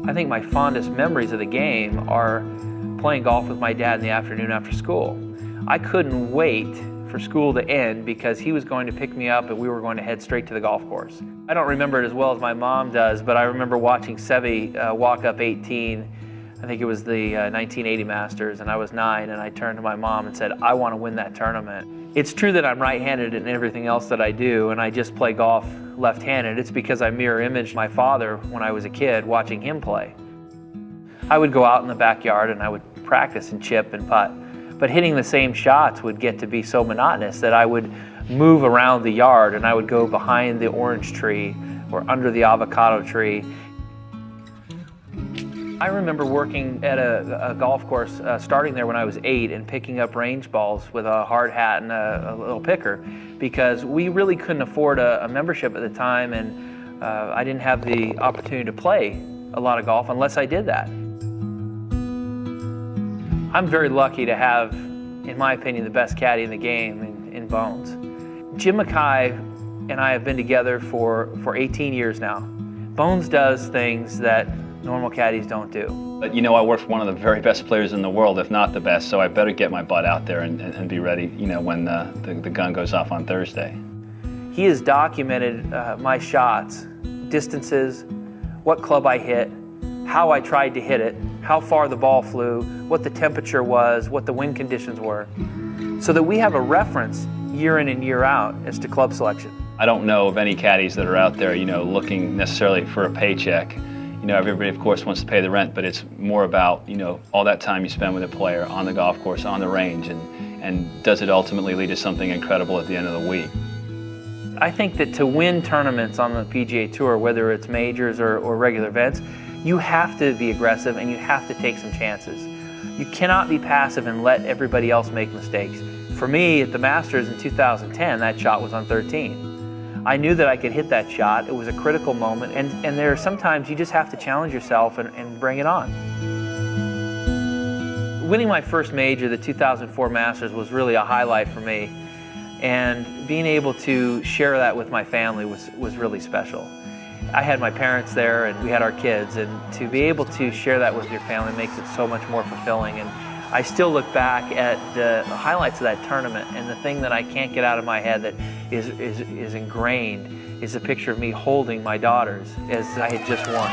I think my fondest memories of the game are playing golf with my dad in the afternoon after school. I couldn't wait for school to end because he was going to pick me up and we were going to head straight to the golf course. I don't remember it as well as my mom does, but I remember watching Seve walk up 18. I think it was the 1980 Masters, and I was 9, and I turned to my mom and said, I want to win that tournament. It's true that I'm right-handed in everything else that I do, and I just play golf left-handed. It's because I mirror imaged my father when I was a kid, watching him play. I would go out in the backyard and I would practice and chip and putt, but hitting the same shots would get to be so monotonous that I would move around the yard and I would go behind the orange tree or under the avocado tree. I remember working at a golf course, starting there when I was 8 and picking up range balls with a hard hat and a little picker, because we really couldn't afford a membership at the time, and I didn't have the opportunity to play a lot of golf unless I did that. I'm very lucky to have, in my opinion, the best caddy in the game in Bones. Jim Mackay and I have been together for 18 years now. Bones does things that normal caddies don't do. But you know, I work for one of the very best players in the world, if not the best, so I better get my butt out there and be ready, you know, when the gun goes off on Thursday. He has documented my shots, distances, what club I hit, how I tried to hit it, how far the ball flew, what the temperature was, what the wind conditions were, so that we have a reference year in and year out as to club selection. I don't know of any caddies that are out there, you know, looking necessarily for a paycheck. You know, everybody, of course, wants to pay the rent, but it's more about, you know, all that time you spend with a player on the golf course, on the range, and does it ultimately lead to something incredible at the end of the week? I think that to win tournaments on the PGA Tour, whether it's majors or regular events, you have to be aggressive and you have to take some chances. You cannot be passive and let everybody else make mistakes. For me, at the Masters in 2010, that shot was on 13. I knew that I could hit that shot. It was a critical moment, and there are sometimes you just have to challenge yourself and bring it on. Winning my first major, the 2004 Masters, was really a highlight for me, and being able to share that with my family was really special. I had my parents there and we had our kids, and to be able to share that with your family makes it so much more fulfilling. And I still look back at the highlights of that tournament, and the thing that I can't get out of my head that is ingrained is a picture of me holding my daughters as I had just won.